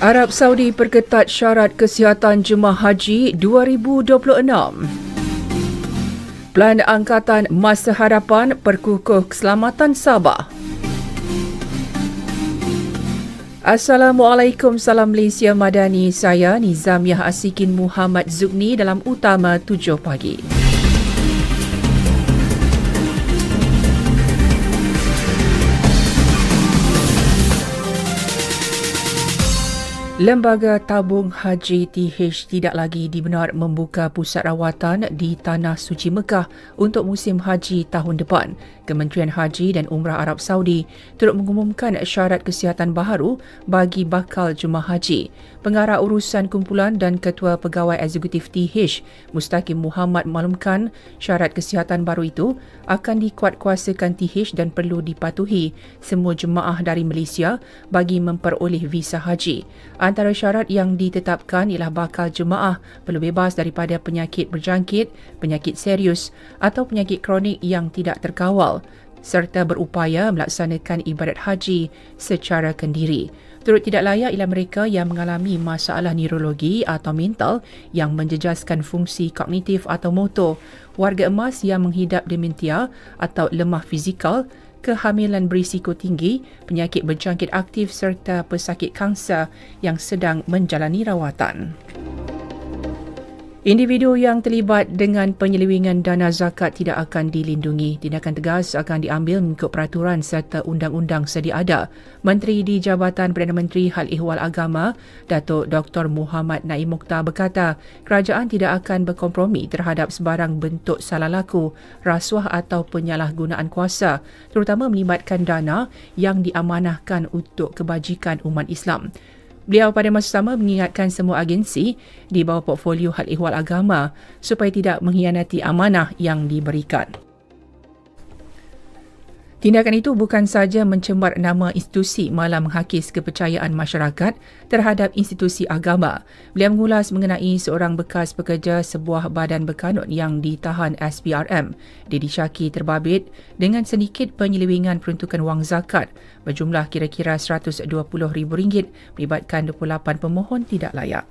Arab Saudi perketat syarat kesihatan jemaah haji 2026. Pelan Angkatan Masa Hadapan perkukuh keselamatan Sabah. Assalamualaikum, salam Malaysia Madani. Saya Nizamiah Asikin Muhammad Zugni dalam Utama 7 Pagi. Lembaga Tabung Haji TH tidak lagi dibenar membuka pusat rawatan di Tanah Suci Mekah untuk musim haji tahun depan. Kementerian Haji dan Umrah Arab Saudi turut mengumumkan syarat kesihatan baharu bagi bakal jemaah haji. Pengarah Urusan Kumpulan dan Ketua Pegawai Eksekutif TH, Mustaqim Muhammad maklumkan syarat kesihatan baru itu akan dikuatkuasakan TH dan perlu dipatuhi semua jemaah dari Malaysia bagi memperoleh visa haji. Antara syarat yang ditetapkan ialah bakal jemaah perlu bebas daripada penyakit berjangkit, penyakit serius atau penyakit kronik yang tidak terkawal serta berupaya melaksanakan ibadat haji secara kendiri. Turut tidak layak ialah mereka yang mengalami masalah neurologi atau mental yang menjejaskan fungsi kognitif atau motor, warga emas yang menghidap dementia atau lemah fizikal, kehamilan berisiko tinggi, penyakit berjangkit aktif serta pesakit kanser yang sedang menjalani rawatan. Individu yang terlibat dengan penyelewengan dana zakat tidak akan dilindungi. Tindakan tegas akan diambil mengikut peraturan serta undang-undang sedia ada. Menteri di Jabatan Perdana Menteri Hal Ehwal Agama, Datuk Dr. Muhammad Naim Mokhtar berkata, kerajaan tidak akan berkompromi terhadap sebarang bentuk salah laku, rasuah atau penyalahgunaan kuasa, terutama melibatkan dana yang diamanahkan untuk kebajikan umat Islam. Beliau pada masa sama mengingatkan semua agensi di bawah portfolio Hal Ehwal Agama supaya tidak mengkhianati amanah yang diberikan. Tindakan itu bukan sahaja mencemar nama institusi malah menghakis kepercayaan masyarakat terhadap institusi agama. Beliau mengulas mengenai seorang bekas pekerja sebuah badan berkanun yang ditahan SPRM. Dedi Syaki terbabit dengan sedikit penyelewengan peruntukan wang zakat berjumlah kira-kira RM120,000 melibatkan 28 pemohon tidak layak.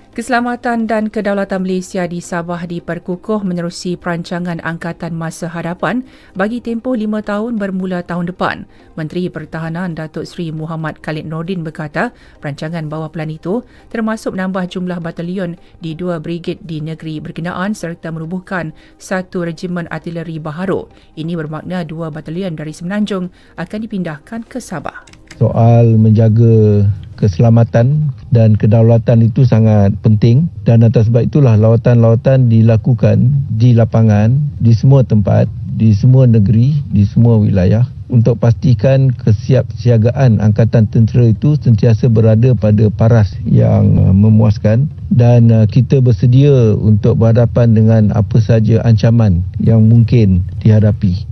Keselamatan dan kedaulatan Malaysia di Sabah diperkukuh menerusi perancangan Angkatan Masa Hadapan bagi tempoh 5 tahun bermula tahun depan. Menteri Pertahanan Datuk Seri Muhammad Khalid Nordin berkata, perancangan bawah pelan itu termasuk menambah jumlah batalion di 2 brigade di negeri berkenaan serta merubuhkan 1 regimen artileri baharu. Ini bermakna 2 batalion dari Semenanjung akan dipindahkan ke Sabah. Soal menjaga keselamatan dan kedaulatan itu sangat penting dan atas sebab itulah lawatan-lawatan dilakukan di lapangan, di semua tempat, di semua negeri, di semua wilayah untuk pastikan kesiapsiagaan Angkatan Tentera itu sentiasa berada pada paras yang memuaskan dan kita bersedia untuk berhadapan dengan apa sahaja ancaman yang mungkin dihadapi.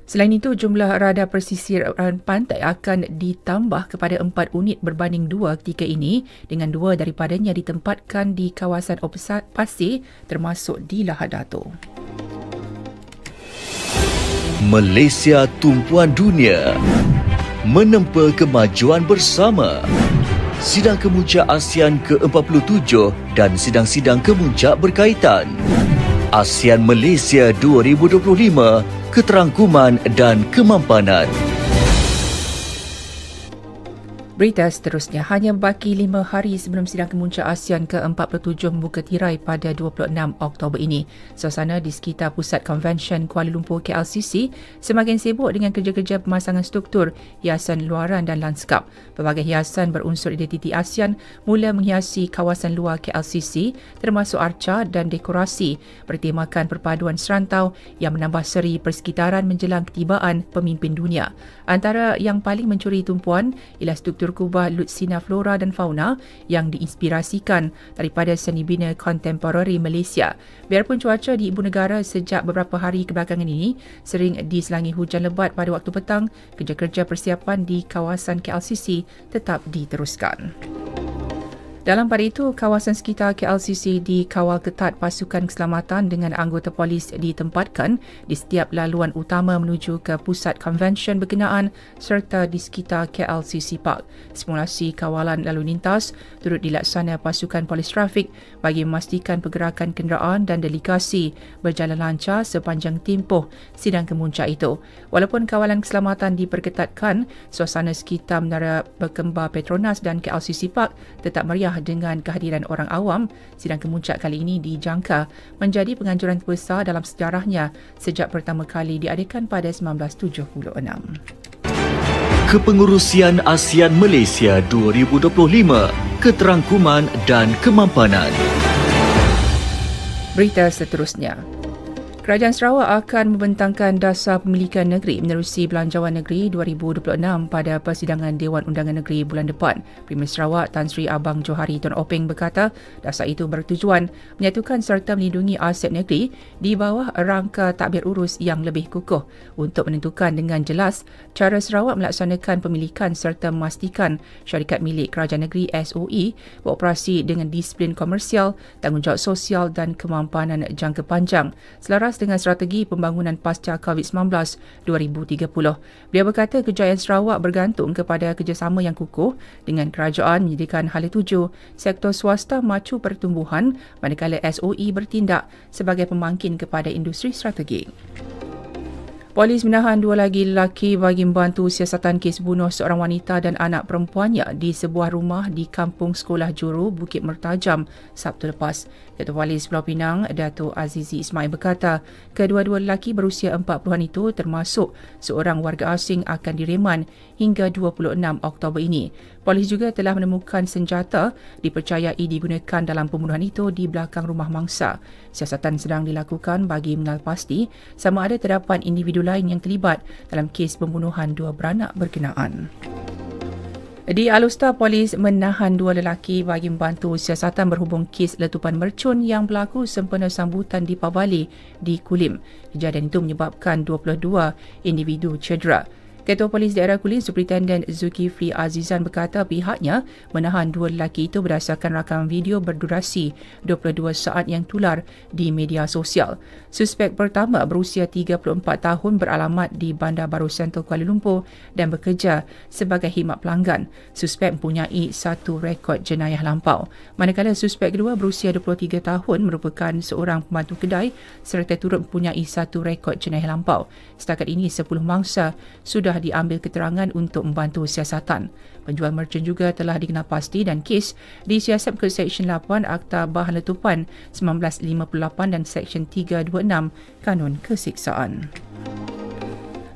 Selain itu, jumlah radar pesisir pantai akan ditambah kepada 4 unit berbanding 2 ketika ini dengan 2 daripadanya ditempatkan di kawasan pasir termasuk di Lahad Datu. Malaysia Tumpuan Dunia menempa kemajuan bersama. Sidang Kemuncak ASEAN ke-47 dan sidang-sidang kemuncak berkaitan. ASEAN Malaysia 2025, keterangkuman dan kemampanan. Berita seterusnya, hanya baki 5 hari sebelum sidang kemuncak ASEAN ke-47 membuka tirai pada 26 Oktober ini. Suasana di sekitar Pusat Konvensyen Kuala Lumpur KLCC semakin sibuk dengan kerja-kerja pemasangan struktur, hiasan luaran dan lanskap. Pelbagai hiasan berunsur identiti ASEAN mula menghiasi kawasan luar KLCC termasuk arca dan dekorasi bertemakan perpaduan serantau yang menambah seri persekitaran menjelang ketibaan pemimpin dunia. Antara yang paling mencuri tumpuan ialah struktur kubah Lutsina Flora dan Fauna yang diinspirasikan daripada seni bina kontemporari Malaysia. Biarpun cuaca di ibu negara sejak beberapa hari kebelakangan ini sering diselangi hujan lebat pada waktu petang, kerja-kerja persiapan di kawasan KLCC tetap diteruskan. Dalam pada itu, kawasan sekitar KLCC dikawal ketat pasukan keselamatan dengan anggota polis ditempatkan di setiap laluan utama menuju ke pusat konvensyen berkenaan serta di sekitar KLCC Park. Simulasi kawalan lalu lintas turut dilaksana pasukan polis trafik bagi memastikan pergerakan kenderaan dan delegasi berjalan lancar sepanjang tempoh sidang kemuncak itu. Walaupun kawalan keselamatan diperketatkan, suasana sekitar Menara Berkembar Petronas dan KLCC Park tetap meriah dengan kehadiran orang awam. Sidang kemuncak kali ini dijangka menjadi penganjuran terbesar dalam sejarahnya sejak pertama kali diadakan pada 1976. Kepengurusian ASEAN Malaysia 2025, keterangkuman dan kemampanan. Berita seterusnya. Kerajaan Sarawak akan membentangkan dasar pemilikan negeri menerusi Belanjawan Negeri 2026 pada persidangan Dewan Undangan Negeri bulan depan. Premier Sarawak Tan Sri Abang Johari Tun Openg berkata dasar itu bertujuan menyatukan serta melindungi aset negeri di bawah rangka takbir urus yang lebih kukuh untuk menentukan dengan jelas cara Sarawak melaksanakan pemilikan serta memastikan syarikat milik kerajaan negeri SOE beroperasi dengan disiplin komersial, tanggungjawab sosial dan kemampanan jangka panjang selaras dengan strategi pembangunan pasca COVID-19 2030. Beliau berkata kejayaan Sarawak bergantung kepada kerjasama yang kukuh dengan kerajaan menyediakan hala tuju, sektor swasta macu pertumbuhan manakala SOE bertindak sebagai pemangkin kepada industri strategik. Polis menahan dua lagi lelaki bagi membantu siasatan kes bunuh seorang wanita dan anak perempuannya di sebuah rumah di Kampung Sekolah Juru, Bukit Mertajam, Sabtu lepas. Ketua Polis Pulau Pinang, Dato' Azizi Ismail berkata, kedua-dua lelaki berusia 40-an itu termasuk seorang warga asing akan direman hingga 26 Oktober ini. Polis juga telah menemukan senjata dipercayai digunakan dalam pembunuhan itu di belakang rumah mangsa. Siasatan sedang dilakukan bagi mengenal pasti sama ada terdapat individu lain yang terlibat dalam kes pembunuhan dua beranak berkenaan. Di Alustar, polis menahan dua lelaki bagi membantu siasatan berhubung kes letupan mercun yang berlaku sempena sambutan di Pabali di Kulim. Kejadian itu menyebabkan 22 individu cedera. Ketua Polis Daerah Kulim, Superintendent Zulkifli Azizan berkata pihaknya menahan dua lelaki itu berdasarkan rakaman video berdurasi 22 saat yang tular di media sosial. Suspek pertama berusia 34 tahun beralamat di Bandar Baru Sentral Kuala Lumpur dan bekerja sebagai khidmat pelanggan. Suspek mempunyai satu rekod jenayah lampau. Manakala suspek kedua berusia 23 tahun merupakan seorang pembantu kedai serta turut mempunyai satu rekod jenayah lampau. Setakat ini 10 mangsa sudah diambil keterangan untuk membantu siasatan. Penjual mercun juga telah dikenal pasti dan kes disiasat ke Seksyen 8 Akta Bahan Letupan 1958 dan Seksyen 326 Kanun Kesiksaan.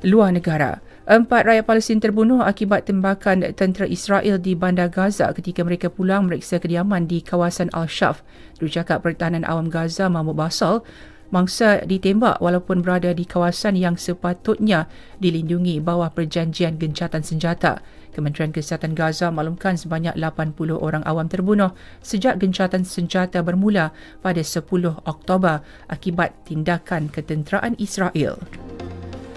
Luar negara. 4 rakyat Palestin terbunuh akibat tembakan tentera Israel di Bandar Gaza ketika mereka pulang meriksa kediaman di kawasan Al-Shaf. Jurucakap Pertahanan Awam Gaza Mahmud Basal, mangsa ditembak walaupun berada di kawasan yang sepatutnya dilindungi bawah perjanjian gencatan senjata. Kementerian Kesihatan Gaza maklumkan sebanyak 80 orang awam terbunuh sejak gencatan senjata bermula pada 10 Oktober akibat tindakan ketenteraan Israel.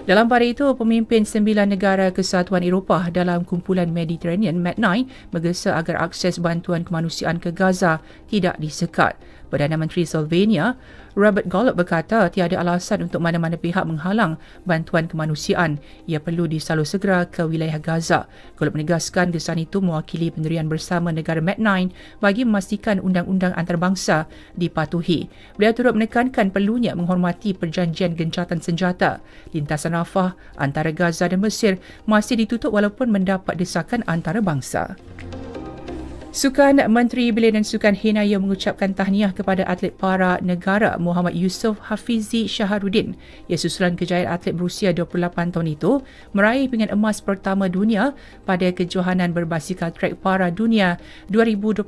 Dalam pada itu, pemimpin 9 negara Kesatuan Eropah dalam kumpulan Mediterranean MAD9 menggesa agar akses bantuan kemanusiaan ke Gaza tidak disekat. Perdana Menteri Slovenia Robert Golob berkata tiada alasan untuk mana-mana pihak menghalang bantuan kemanusiaan. Ia perlu disalur segera ke wilayah Gaza. Golob menegaskan kesan itu mewakili pendirian bersama negara MAD9 bagi memastikan undang-undang antarabangsa dipatuhi. Beliau turut menekankan perlunya menghormati perjanjian gencatan senjata. Lintasan Rafah antara Gaza dan Mesir masih ditutup walaupun mendapat desakan antarabangsa. Sukan Menteri Belia dan Sukan Henaya mengucapkan tahniah kepada atlet para negara Muhammad Yusof Hafizi Shaharuddin. Ia susulan kejayaan atlet berusia 28 tahun itu meraih pingat emas pertama dunia pada kejohanan berbasikal trek para dunia 2025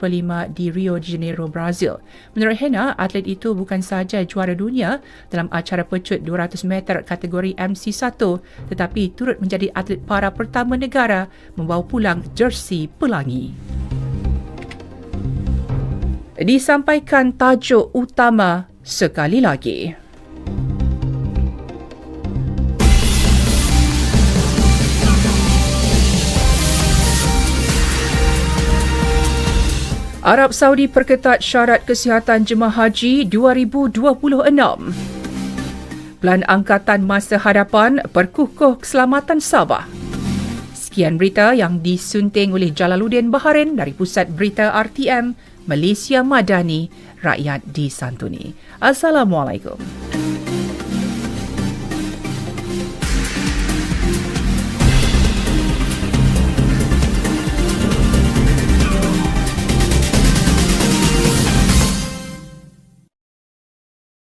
di Rio de Janeiro, Brazil. Menurut Hena, atlet itu bukan sahaja juara dunia dalam acara pecut 200 meter kategori MC1 tetapi turut menjadi atlet para pertama negara membawa pulang jersey pelangi. Disampaikan tajuk utama sekali lagi. Arab Saudi perketat syarat kesihatan jemaah haji 2026. Pelan Angkatan Masa Hadapan perkukuh keselamatan Sabah. Sekian berita yang disunting oleh Jalaluddin Baharin dari Pusat Berita RTM, Malaysia Madani, rakyat disantuni. Assalamualaikum.